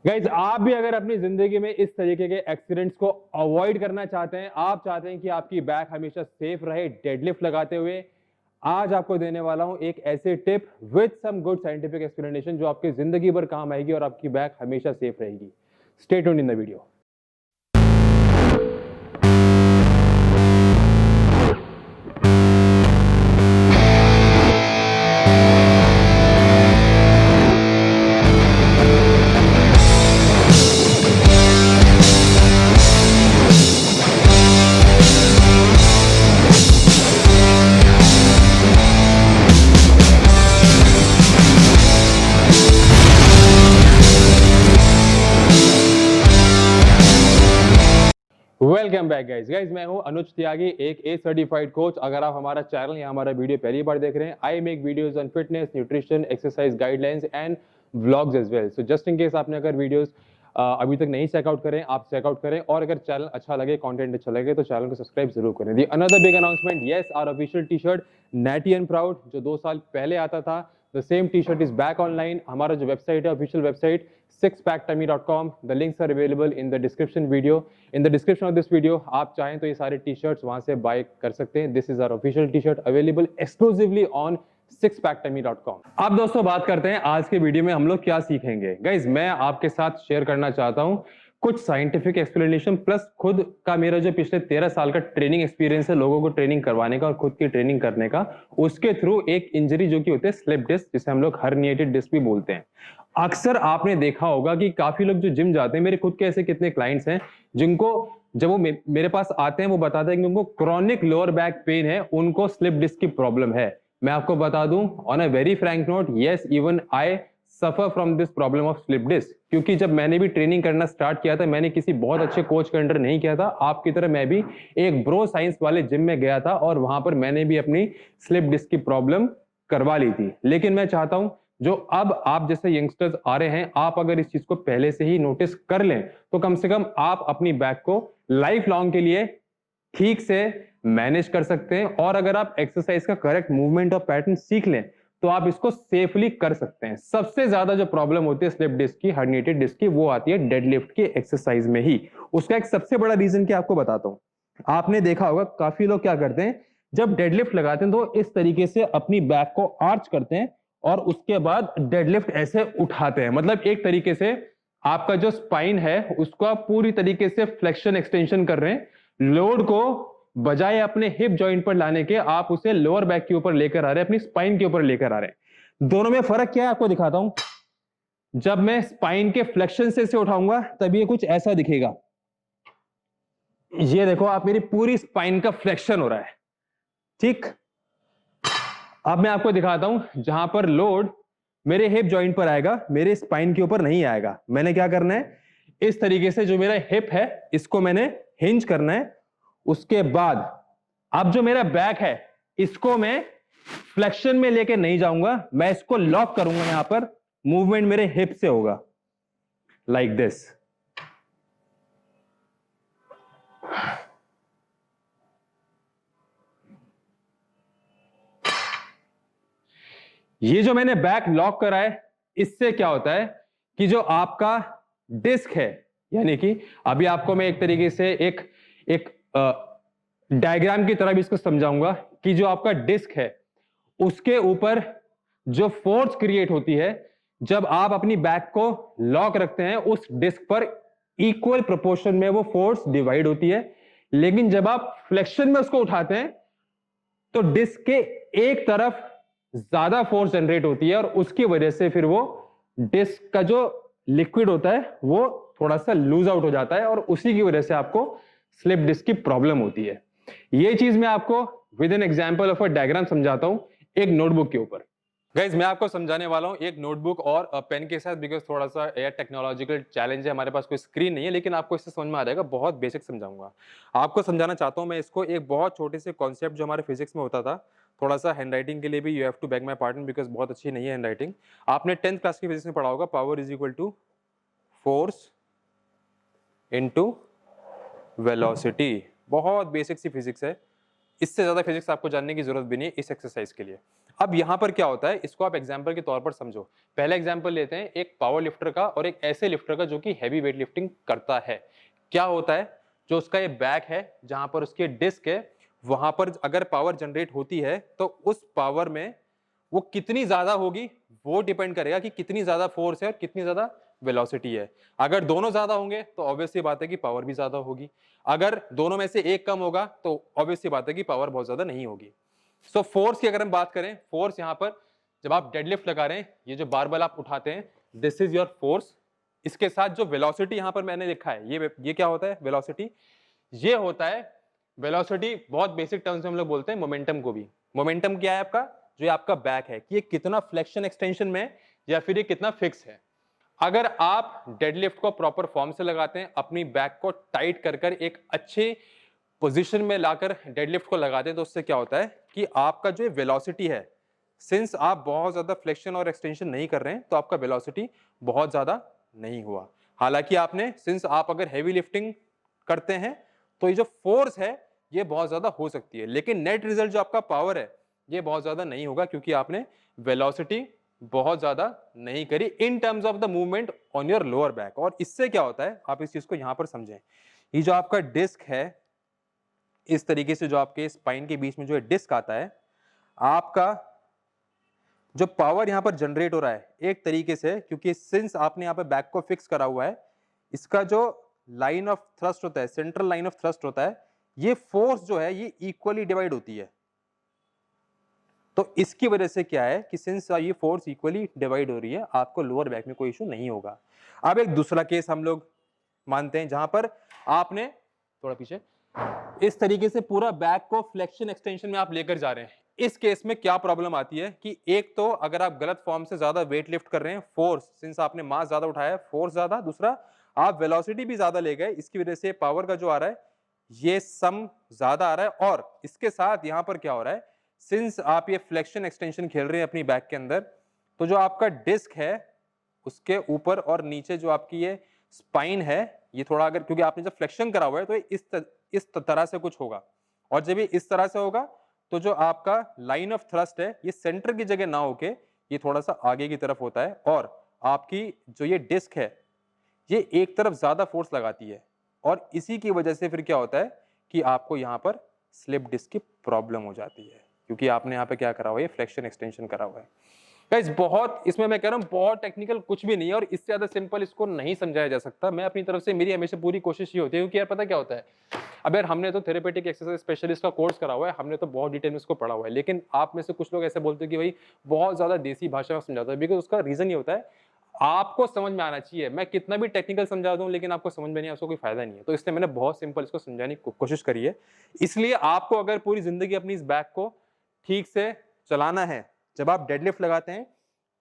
Guys आप भी अगर अपनी जिंदगी में इस तरीके के एक्सीडेंट्स को अवॉइड करना चाहते हैं, आप चाहते हैं कि आपकी बैक हमेशा सेफ रहे डेडलिफ्ट लगाते हुए, आज आपको देने वाला हूं एक ऐसे tip with some good scientific explanation जो आपकी जिंदगी भर काम आएगी और आपकी बैक हमेशा सेफ रहेगी। Stay tuned in the video. Welcome back guys मैं हूं अनुज त्यागी, एक ए सर्टिफाइड कोच। अगर आप हमारा चैनल या हमारा वीडियो पहली बार देख रहे हैं, I make videos on fitness, nutrition, exercise guidelines and vlogs as well. So just in case आपने अगर वीडियोस अभी तक नहीं चेकआउट करें, आप चेकआउट करें, और अगर चैनल अच्छा लगे, कंटेंट अच्छा लगे, तो चैनल को सब्सक्राइब जरूर करें। The another big announcement, yes our official T shirt natty and proud जो 2 साल पहले आता था, the same T shirt is back online. हमारा जो वेबसाइट है, official website sixpacktummy.com, the links are available in the description video, in the description of this video। आप चाहें तो ये सारे टी शर्ट्स वहां से बाय कर सकते हैं। This is our official T shirt available exclusively on sixpacktummy.com। अब दोस्तों बात करते हैं आज के वीडियो में हम लोग क्या सीखेंगे। गाइज मैं आपके साथ शेयर करना चाहता हूं कुछ साइंटिफिक एक्सप्लेनेशन प्लस खुद का मेरा जो पिछले 13 साल का ट्रेनिंग एक्सपीरियंस है लोगों को ट्रेनिंग करवाने का और खुद की ट्रेनिंग करने का, उसके थ्रू एक इंजरी जो कि होती है स्लिप डिस्क, जिसे हम लोग हर्निएटेड डिस्क भी बोलते हैं। अक्सर आपने देखा होगा कि काफी लोग जो जिम जाते हैं, मेरे खुद के ऐसे कितने क्लाइंट्स हैं जिनको जब वो मेरे पास आते हैं वो बताते हैं कि उनको क्रॉनिक लोअर बैक पेन है, उनको स्लिप डिस्क की प्रॉब्लम है। मैं आपको बता दूं on a very frank note, yes even I suffer from this problem of slip disc, क्योंकि जब मैंने भी ट्रेनिंग करना स्टार्ट किया था, मैंने किसी बहुत अच्छे कोच के अंडर नहीं किया था। आपकी तरह मैं भी एक ब्रो साइंस वाले जिम में गया था और वहां पर मैंने भी अपनी स्लिप डिस्क की प्रॉब्लम करवा ली थी। लेकिन मैं चाहता हूं जो अब आप जैसे यंगस्टर्स आ रहे हैं, आप अगर इस चीज को पहले से ही नोटिस कर लें तो कम से कम आप अपनी बैक को लाइफ लॉन्ग के लिए ठीक से मैनेज कर सकते हैं। और अगर आप एक्सरसाइज का करेक्ट मूवमेंट और पैटर्न सीख लें तो आप इसको सेफली कर सकते हैं। सबसे ज्यादा जो प्रॉब्लम होती है स्लिप डिस्क की, हर्निएटेड डिस्क की, वो आती है डेडलिफ्ट की एक्सरसाइज में ही। उसका एक सबसे बड़ा रीजन क्या आपको बताता हूं। आपने देखा होगा काफी लोग क्या करते हैं, जब डेडलिफ्ट लगाते हैं तो इस तरीके से अपनी बैक को आर्च करते हैं और उसके बाद डेडलिफ्ट ऐसे उठाते हैं। मतलब एक तरीके से आपका जो स्पाइन है उसको आप पूरी तरीके से फ्लेक्शन एक्सटेंशन कर रहे हैं। लोड को बजाय अपने हिप जॉइंट पर लाने के आप उसे लोअर बैक के ऊपर लेकर आ रहे हैं, अपनी स्पाइन के ऊपर लेकर आ रहे हैं। दोनों में फर्क क्या है आपको दिखाता हूं। जब मैं स्पाइन के फ्लेक्शन से इसे उठाऊंगा तब ये कुछ ऐसा दिखेगा। ये देखो आप, मेरी पूरी स्पाइन का फ्लेक्शन हो रहा है। ठीक, अब मैं आपको दिखाता हूं जहां पर लोड मेरे हिप जॉइंट पर आएगा, मेरे स्पाइन के ऊपर नहीं आएगा। मैंने क्या करना है, इस तरीके से जो मेरा हिप है इसको मैंने हिंज करना है। उसके बाद अब जो मेरा बैक है इसको मैं फ्लेक्शन में लेके नहीं जाऊंगा, मैं इसको लॉक करूंगा। यहां पर मूवमेंट मेरे हिप से होगा लाइक दिस। ये जो मैंने बैक लॉक करा है, इससे क्या होता है कि जो आपका डिस्क है, यानी कि अभी आपको मैं एक तरीके से एक डायग्राम की तरह भी इसको समझाऊंगा कि जो आपका डिस्क है उसके ऊपर जो फोर्स क्रिएट होती है जब आप अपनी बैक को लॉक रखते हैं, उस डिस्क पर इक्वल प्रोपोर्शन में वो फोर्स डिवाइड होती है। लेकिन जब आप फ्लेक्शन में उसको उठाते हैं तो डिस्क के एक तरफ ज्यादा फोर्स जनरेट होती है और उसकी वजह से फिर वो डिस्क का जो लिक्विड होता है वो थोड़ा सा लूज आउट हो जाता है और उसी की वजह से आपको स्लिप डिस्क की प्रॉब्लम होती है। ये चीज मैं आपको with an example of a diagram समझाता हूं एक नोटबुक के ऊपर। गाइज मैं आपको समझाने वाला हूं एक नोटबुक और पेन के साथ, बिकॉज थोड़ा सा टेक्नोलॉजिकल चैलेंज है, हमारे पास कोई स्क्रीन नहीं है, लेकिन आपको इससे समझ में आ जाएगा। बहुत बेसिक समझाऊंगा आपको, समझाना चाहता हूं मैं इसको एक बहुत छोटे से कॉन्सेप्ट जो हमारे फिजिक्स में होता था। थोड़ा सा हैंडराइटिंग के लिए भी you have to back my पार्टन, बिकॉज बहुत अच्छी नहीं है हैंडराइटिंग। आपने 10th क्लास की फिजिक्स में पढ़ा होगा, power is equal to force into velocity. बहुत बेसिक सी फिजिक्स है, इससे ज्यादा फिजिक्स आपको जानने की जरूरत भी नहीं इस एक्सरसाइज के लिए। अब यहाँ पर क्या होता है, इसको आप एग्जाम्पल के तौर पर समझो। पहला एग्जाम्पल लेते हैं एक पावर लिफ्टर का और एक ऐसे लिफ्टर का जो कि हैवी वेट लिफ्टिंग करता है। क्या होता है, जो उसका ये बैक है जहां पर उसकी डिस्क है, वहां पर अगर पावर जनरेट होती है तो उस पावर में वो कितनी ज्यादा होगी वो डिपेंड करेगा कि कितनी ज्यादा फोर्स है और कितनी ज्यादा वेलोसिटी है। अगर दोनों ज्यादा होंगे तो ऑब्वियसली बात है कि पावर भी ज्यादा होगी, अगर दोनों में से एक कम होगा तो ऑब्वियसली बात है कि पावर बहुत ज्यादा नहीं होगी। सो फोर्स की अगर हम बात करें, फोर्स यहां पर जब आप डेडलिफ्ट लगा रहे हैं, ये जो बारबल आप उठाते हैं, दिस इज योर फोर्स। इसके साथ जो वेलोसिटी यहां पर मैंने लिखा है, ये क्या होता है वेलोसिटी, ये होता है वेलोसिटी। बहुत बेसिक टर्म्स में हम लोग बोलते हैं मोमेंटम को भी। मोमेंटम क्या है आपका, जो ये आपका बैक है, कि ये कितना फ्लेक्शन एक्सटेंशन में है या फिर ये कितना फिक्स है। अगर आप डेडलिफ्ट को प्रॉपर फॉर्म से लगाते हैं, अपनी बैक को टाइट कर कर एक अच्छे पोजीशन में लाकर डेडलिफ्ट को लगाते हैं, तो उससे क्या होता है कि आपका जो वेलोसिटी है, सिंस आप बहुत ज्यादा फ्लेक्शन और एक्सटेंशन नहीं कर रहे हैं तो आपका वेलोसिटी बहुत ज्यादा नहीं हुआ। हालांकि आपने, सिंस आप अगर हैवी लिफ्टिंग करते हैं तो ये जो फोर्स है ये बहुत ज्यादा हो सकती है, लेकिन नेट रिजल्ट जो आपका पावर है ये बहुत ज्यादा नहीं होगा, क्योंकि आपने वेलोसिटी बहुत ज्यादा नहीं करी in terms of the movement on your lower back. और इससे क्या होता है, आप इस चीज को यहां पर समझें, ये जो आपका डिस्क है, इस तरीके से जो आपके स्पाइन के बीच में जो डिस्क आता है, आपका जो पावर यहां पर जनरेट हो रहा है एक तरीके से, क्योंकि सिंस आपने यहां पर बैक को फिक्स करा हुआ है, इसका जो लाइन ऑफ थ्रस्ट होता है, सेंट्रल लाइन ऑफ थ्रस्ट होता है, ये फोर्स जो है ये इक्वली डिवाइड होती है। तो इसकी वजह से क्या है कि सिंस ये फोर्स इक्वली डिवाइड हो रही है, आपको लोअर बैक में कोई इशू नहीं होगा। अब एक दूसरा केस हम लोग मानते हैं जहां पर आपने, थोड़ा पीछे, इस तरीके से पूरा बैक को फ्लेक्शन एक्सटेंशन में आप लेकर जा रहे हैं। इस केस में क्या प्रॉब्लम आती है कि एक तो अगर आप गलत फॉर्म से ज्यादा वेट लिफ्ट कर रहे हैं, फोर्स, सिंस आपने मास ज्यादा उठाया है, फोर्स ज्यादा, दूसरा आप वेलोसिटी भी ज्यादा ले गए, इसकी वजह से पावर का जो आ रहा है ये सम ज्यादा आ रहा है। और इसके साथ यहां पर क्या हो रहा है, सिंस आप ये फ्लेक्शन एक्सटेंशन खेल रहे हैं अपनी बैक के अंदर, तो जो आपका डिस्क है उसके ऊपर और नीचे जो आपकी ये स्पाइन है, ये थोड़ा, अगर क्योंकि आपने जब फ्लेक्शन करा हुआ है तो इस तरह से कुछ होगा, और जब ये इस तरह से होगा तो जो आपका लाइन ऑफ थ्रस्ट है ये सेंटर की जगह ना होके ये थोड़ा सा आगे की तरफ होता है, और आपकी जो ये डिस्क है ये एक तरफ ज्यादा फोर्स लगाती है, और इसी की वजह से फिर क्या होता है कि आपको यहाँ पर स्लिप डिस्क की प्रॉब्लम हो जाती है, क्योंकि आपने यहाँ पे क्या करा हुआ है, फ्लेक्शन एक्सटेंशन करा हुआ है। गाइस बहुत, इसमें मैं कह रहा हूँ बहुत टेक्निकल कुछ भी नहीं है, और इससे ज्यादा सिंपल इसको नहीं समझाया जा सकता। मैं अपनी तरफ से, मेरी हमेशा पूरी कोशिश ये होती है, क्योंकि यार पता क्या होता है, अब यार हमने तो थेरेपेटिक एक्सरसाइज स्पेशलिस्ट का कोर्स करा हुआ है, हमने तो बहुत डिटेल में इसको पढ़ा हुआ है, लेकिन आप में से कुछ लोग ऐसे बोलते हैं कि भाई बहुत ज्यादा देसी भाषा में समझाता है, बिकॉज उसका रीजन ये होता है आपको समझ में आना चाहिए। मैं कितना भी टेक्निकल समझा दूं लेकिन आपको समझ में नहीं, उसको कोई फायदा नहीं है। तो इसलिए मैंने बहुत सिंपल इसको समझाने की कोशिश करी है। इसलिए आपको अगर पूरी जिंदगी अपनी इस बैक को ठीक से चलाना है, जब आप डेडलिफ्ट लगाते हैं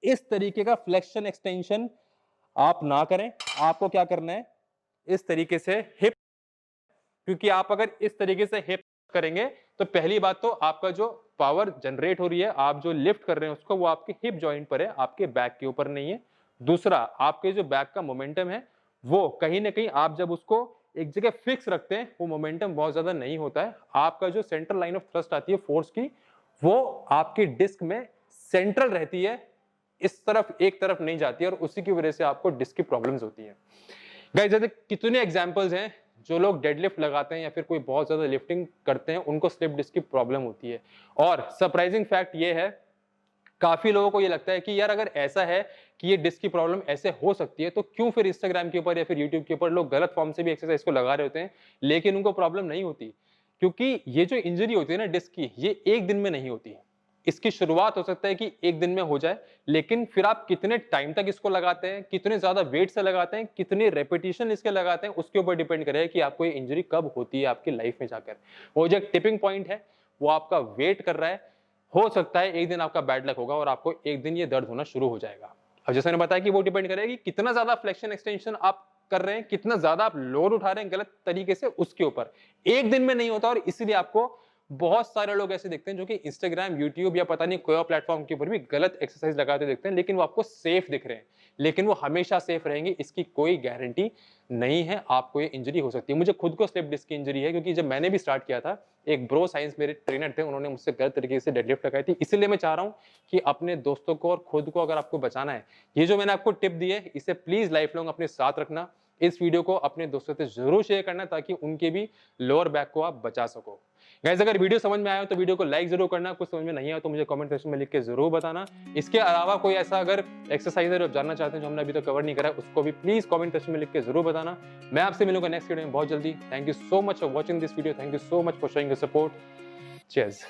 इस तरीके का फ्लेक्शन एक्सटेंशन आप ना करें। आपको क्या करना है, इस तरीके से हिप, क्योंकि आप अगर इस तरीके से हिप करेंगे तो पहली बात तो आपका जो पावर जनरेट हो रही है, आप जो लिफ्ट कर रहे हैं उसको, वो आपके हिप जॉइंट पर है, आपके बैक के ऊपर नहीं है। दूसरा, आपके जो बैक का मोमेंटम है वो कहीं ना कहीं आप जब उसको एक जगह फिक्स रखते हैं वो मोमेंटम बहुत ज्यादा नहीं होता है। आपका जो सेंट्रल लाइन ऑफ थ्रस्ट आती है फोर्स की, वो आपकी डिस्क में सेंट्रल रहती है, इस तरफ एक तरफ नहीं जाती है, और उसी की वजह से आपको डिस्क की प्रॉब्लम्स होती है। गाइस जैसे कितने एग्जांपल्स हैं, जो लोग डेडलिफ्ट लगाते हैं या फिर कोई बहुत ज्यादा लिफ्टिंग करते हैं उनको स्लिप डिस्क की प्रॉब्लम होती है। और सरप्राइजिंग फैक्ट ये है, काफी लोगों को ये लगता है कि यार अगर ऐसा है कि ये डिस्क की प्रॉब्लम ऐसे हो सकती है, तो क्यों फिर इंस्टाग्राम के ऊपर या फिर यूट्यूब के ऊपर लोग गलत फॉर्म से भी एक्सरसाइज को लगा रहे होते हैं लेकिन उनको प्रॉब्लम नहीं होती। क्योंकि ये जो इंजरी होती है ना डिस्क की, ये एक दिन में नहीं होती। इसकी शुरुआत हो सकता है कि एक दिन में हो जाए, लेकिन फिर आप कितने टाइम तक इसको लगाते हैं, कितने ज्यादा वेट से लगाते हैं, कितने रेपिटेशन इसके लगाते हैं, उसके ऊपर डिपेंड करेगा कि आपको ये इंजरी कब होती है आपकी लाइफ में जाकर। वो जो टिपिंग पॉइंट है वो आपका वेट कर रहा है, हो सकता है एक दिन आपका बैड लक होगा और आपको एक दिन ये दर्द होना शुरू हो जाएगा। अब जैसे मैंने बताया कि वो डिपेंड करेगा कि कितना ज्यादा फ्लेक्शन एक्सटेंशन आप कर रहे हैं, कितना ज्यादा आप लोड उठा रहे हैं गलत तरीके से, उसके ऊपर। एक दिन में नहीं होता, और इसीलिए आपको बहुत सारे लोग ऐसे देखते हैं जो कि इंस्टाग्राम, यूट्यूब या पता नहीं कोई और प्लेटफॉर्म के ऊपर भी गलत एक्सरसाइज लगाते देखते हैं, लेकिन वो आपको सेफ दिख रहे हैं, लेकिन वो हमेशा सेफ रहेंगे इसकी कोई गारंटी नहीं है। आपको ये इंजरी हो सकती है। मुझे खुद को स्लिप डिस्क की इंजरी है, क्योंकि जब मैंने भी स्टार्ट किया था एक ब्रो साइंस मेरे ट्रेनर थे, उन्होंने मुझसे गलत तरीके से डेडलिफ्ट लगाई थी। इसीलिए मैं चाह रहा हूँ कि अपने दोस्तों को और खुद को अगर आपको बचाना है, ये जो मैंने आपको टिप दी है, इसे प्लीज लाइफ लॉन्ग अपने साथ रखना। इस वीडियो को अपने दोस्तों से जरूर शेयर करना ताकि उनके भी लोअर बैक को आप बचा सको। गाइस, अगर वीडियो समझ में आया हो तो वीडियो को लाइक जरूर करना, कुछ समझ में नहीं आया तो मुझे कमेंट सेक्शन में लिख के जरूर बताना। इसके अलावा कोई ऐसा अगर एक्सरसाइज है जो आप जानना चाहते हैं जो हमने अभी तक कवर नहीं करा है, उसको भी प्लीज कमेंट सेक्शन में लिख के जरूर बताना। मैं आपसे मिलूंगा नेक्स्ट वीडियो में बहुत जल्दी। Thank you so much for watching this video, thank you so much for showing your support. Cheers.